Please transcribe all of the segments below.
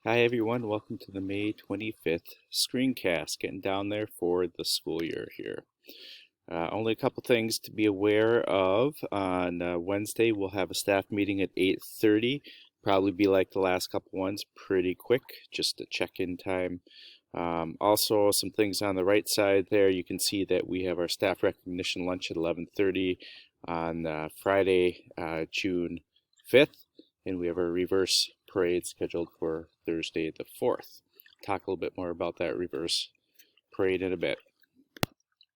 Hi everyone, welcome to the May 25th screencast, getting down there for the school year here. Only a couple things to be aware of. On Wednesday we'll have a staff meeting at 8:30. Probably be like the last couple ones, pretty quick, just a check-in time. Also some things on the right side there, you can see that we have our staff recognition lunch at 11:30 on Friday, June 5th. And we have a reverse parade scheduled for Thursday the 4th. Talk a little bit more about that reverse parade in a bit.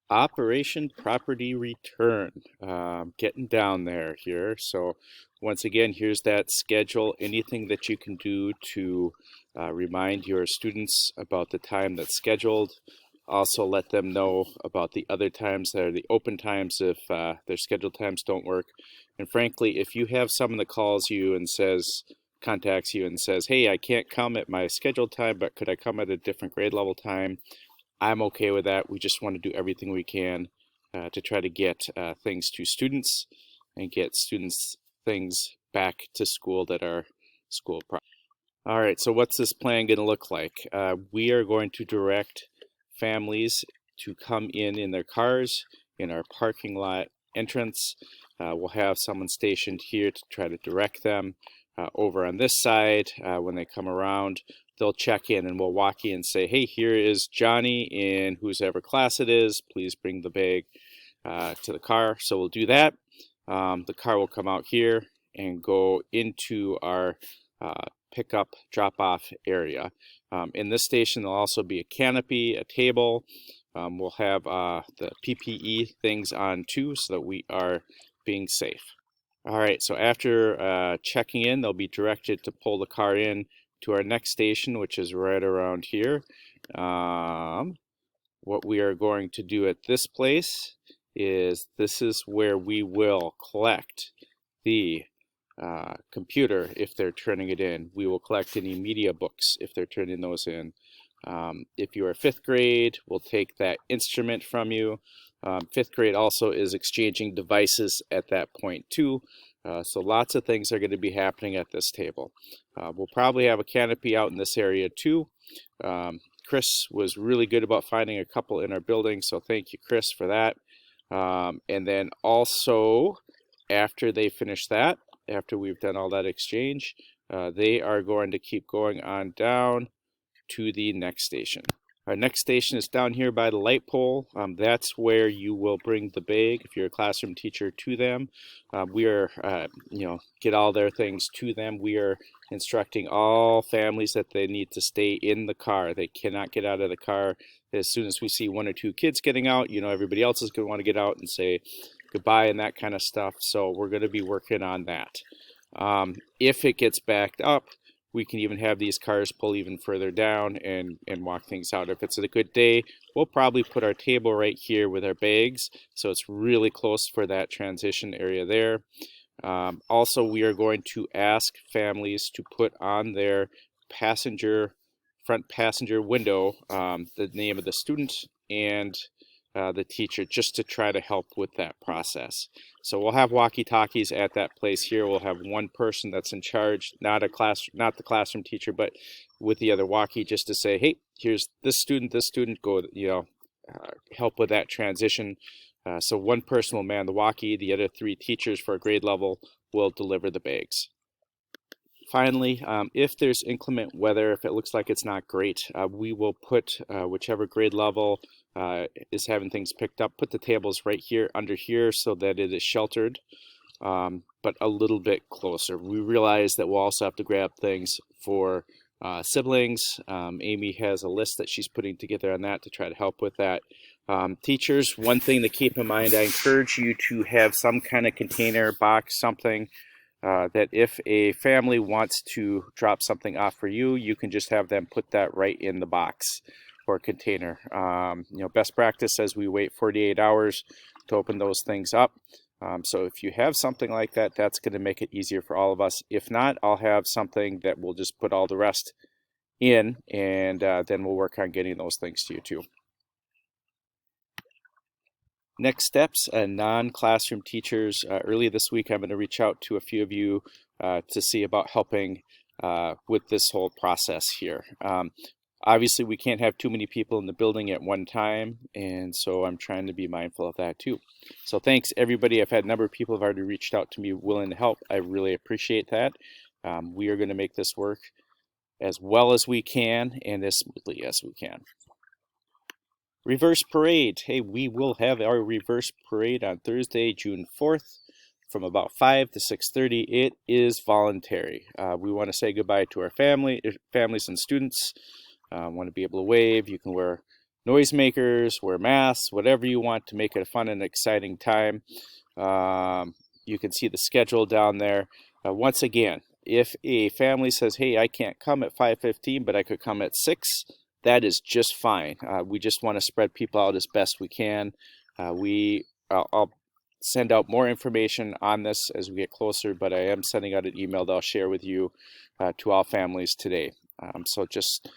Operation Property Return, getting down there here. So once again, here's that schedule. Anything that you can do to remind your students about the time that's scheduled. Also let them know about the other times that are the open times if their scheduled times don't work. And frankly, if you have someone that calls you and contacts you and says, hey, I can't come at my scheduled time, but could I come at a different grade level time? I'm okay with that. We just want to do everything we can to try to get things to students and get students things back to school that are school proper. All right, so what's this plan going to look like? We are going to direct families to come in their cars in our parking lot entrance. We'll have someone stationed here to try to direct them. Over on this side, when they come around, they'll check in and we'll walk in and say, hey, here is Johnny in whoever class it is. Please bring the bag to the car. So we'll do that. The car will come out here and go into our pickup drop-off area. In this station, there'll also be a canopy, a table. We'll have the PPE things on too so that we are being safe. All right, so after checking in, they'll be directed to pull the car in to our next station, which is right around here. What we are going to do at this place is this is where we will collect the computer if they're turning it in. We will collect any media books if they're turning those in. If you are fifth grade, we'll take that instrument from you. Fifth grade also is exchanging devices at that point too. So lots of things are going to be happening at this table. We'll probably have a canopy out in this area too. Chris was really good about finding a couple in our building, so thank you, Chris, for that. And then also, after they finish that, after we've done all that exchange, they are going to keep going on down to the next station. Our next station is down here by the light pole. That's where you will bring the bag if you're a classroom teacher to them. We are, get all their things to them. We are instructing all families that they need to stay in the car. They cannot get out of the car. As soon as we see one or two kids getting out, everybody else is going to want to get out and say goodbye and that kind of stuff. So we're going to be working on that. If it gets backed up, we can even have these cars pull even further down and walk things out. If it's a good day, we'll probably put our table right here with our bags, so it's really close for that transition area there. Also, we are going to ask families to put on their front passenger window the name of the student and the teacher, just to try to help with that process. So we'll have walkie-talkies at that place here. We'll have one person that's in charge, not the classroom teacher, but with the other walkie, just to say, hey, here's this student, go, help with that transition. So one person will man the walkie, the other three teachers for a grade level will deliver the bags. Finally, if there's inclement weather, if it looks like it's not great, we will put whichever grade level is having things picked up, put the tables right here under here so that it is sheltered, but a little bit closer. We realize that we'll also have to grab things for siblings. Amy has a list that she's putting together on that to try to help with that. Teachers, one thing to keep in mind, I encourage you to have some kind of container, box, something that if a family wants to drop something off for you, you can just have them put that right in the box or container. Best practice says we wait 48 hours to open those things up. So if you have something like that, that's going to make it easier for all of us. If not, I'll have something that we'll just put all the rest in, and then we'll work on getting those things to you too. Next steps, non-classroom teachers. Early this week, I'm going to reach out to a few of you to see about helping with this whole process here. Obviously, we can't have too many people in the building at one time, and so I'm trying to be mindful of that too. So thanks, everybody. I've had a number of people have already reached out to me willing to help. I really appreciate that. We are going to make this work as well as we can and as smoothly as we can. Reverse parade. Hey, we will have our reverse parade on Thursday, June 4th from about 5 to 6:30. It is voluntary. We want to say goodbye to our families and students. Want to be able to wave. You can wear noisemakers, wear masks, whatever you want to make it a fun and exciting time. You can see the schedule down there. Once again, if a family says, hey, I can't come at 5:15, but I could come at 6, that is just fine. We just want to spread people out as best we can. I'll send out more information on this as we get closer, but I am sending out an email that I'll share with you to all families today. So just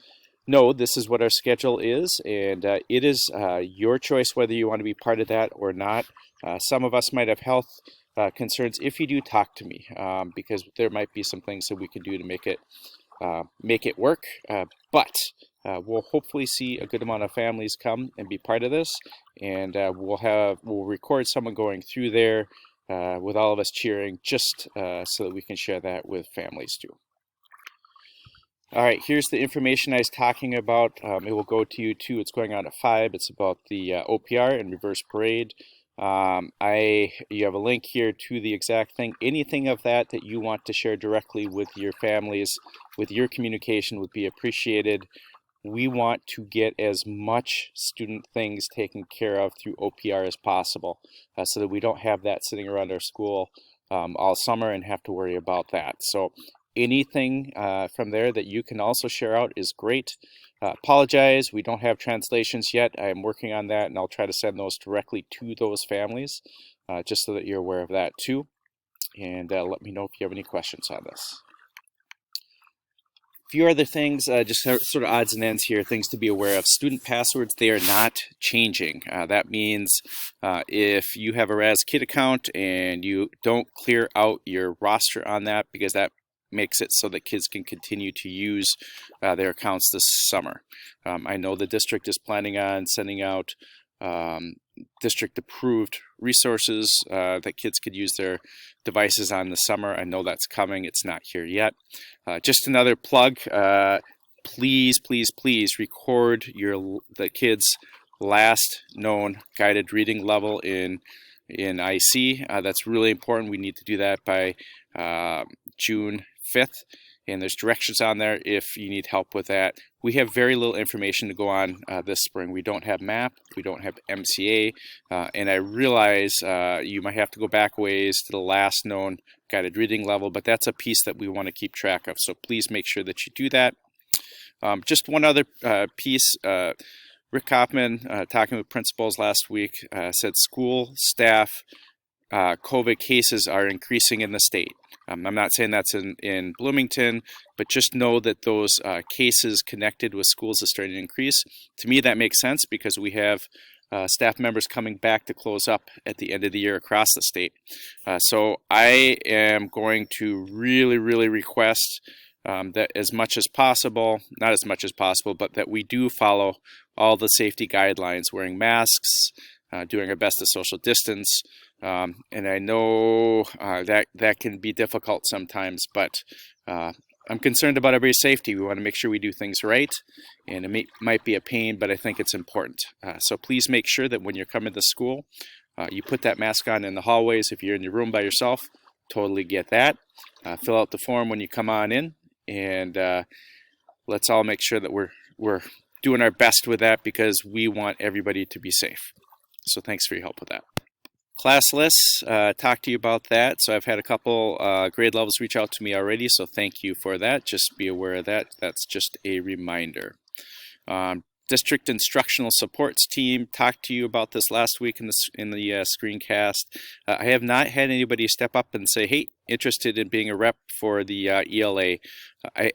know this is what our schedule is, and it is your choice whether you want to be part of that or not. Some of us might have health concerns. If you do, talk to me, because there might be some things that we can do to make it work. But we'll hopefully see a good amount of families come and be part of this, and we'll record someone going through there with all of us cheering, just so that we can share that with families too. All right, here's the information I was talking about. It will go to you too. It's going on at 5. It's about the OPR and reverse parade. You have a link here to the exact thing. Anything of that you want to share directly with your families, with your communication, would be appreciated. We want to get as much student things taken care of through OPR as possible, so that we don't have that sitting around our school all summer and have to worry about that. So anything from there that you can also share out is great. Apologize, we don't have translations yet. I am working on that, and I'll try to send those directly to those families, just so that you're aware of that too. And let me know if you have any questions on this. A few other things, just sort of odds and ends here, things to be aware of. Student passwords, they are not changing. That means if you have a RazKid account and you don't clear out your roster on that, because that makes it so that kids can continue to use their accounts this summer. I know the district is planning on sending out district approved resources that kids could use their devices on this summer. I know that's coming. It's not here yet. Just another plug. Please, please, please record the kids' last known guided reading level in IC. That's really important. We need to do that by June 5th, and there's directions on there if you need help with that. We have very little information to go on this spring. We don't have MAP, we don't have MCA, and I realize you might have to go back ways to the last known guided reading level, but that's a piece that we want to keep track of, so please make sure that you do that. Just one other piece. Rick Kaufman, talking with principals last week, said school staff COVID cases are increasing in the state. I'm not saying that's in Bloomington, but just know that those cases connected with schools is starting to increase. To me, that makes sense because we have staff members coming back to close up at the end of the year across the state. So I am going to really, really request that as much as possible, not as much as possible, but that we do follow all the safety guidelines, wearing masks, doing our best to social distance. And I know that can be difficult sometimes, but I'm concerned about everybody's safety. We want to make sure we do things right, and it might be a pain, but I think it's important. So please make sure that when you're coming to school, you put that mask on in the hallways. If you're in your room by yourself, totally get that. Fill out the form when you come on in, and let's all make sure that we're doing our best with that, because we want everybody to be safe. So thanks for your help with that. Class lists, talk to you about that. So I've had a couple grade levels reach out to me already, so thank you for that. Just be aware of that. That's just a reminder. District Instructional Supports team talked to you about this last week in the screencast. I have not had anybody step up and say, hey, interested in being a rep for the ELA.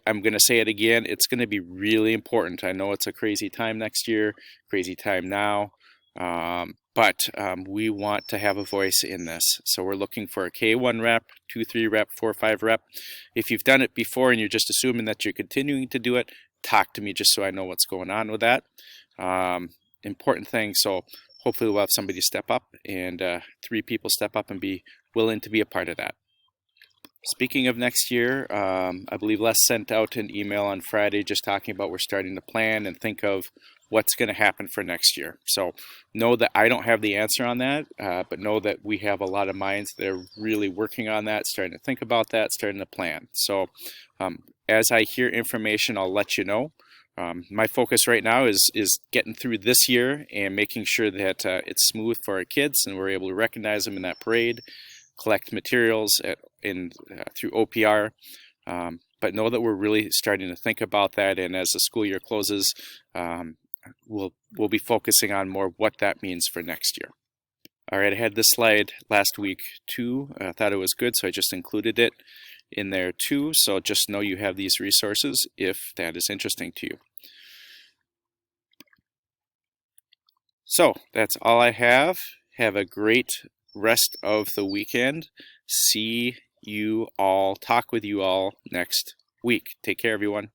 I'm going to say it again. It's going to be really important. I know it's a crazy time next year, crazy time now. but we want to have a voice in this. So we're looking for a K1 rep, 2-3 rep, 4-5 rep. If you've done it before and you're just assuming that you're continuing to do it, talk to me just so I know what's going on with that. Important thing. So hopefully we'll have somebody step up, and 3 people step up and be willing to be a part of that. Speaking of next year, I believe Les sent out an email on Friday just talking about we're starting to plan and think of what's going to happen for next year. So know that I don't have the answer on that, but know that we have a lot of minds that are really working on that, starting to think about that, starting to plan. So as I hear information, I'll let you know. My focus right now is getting through this year and making sure that it's smooth for our kids and we're able to recognize them in that parade, collect materials through OPR. But know that we're really starting to think about that, and as the school year closes, we'll be focusing on more what that means for next year. All right, I had this slide last week too. I thought it was good, so I just included it in there too. So just know you have these resources if that is interesting to you. So that's all I have. Have a great rest of the weekend. See you all, talk with you all next week. Take care, everyone.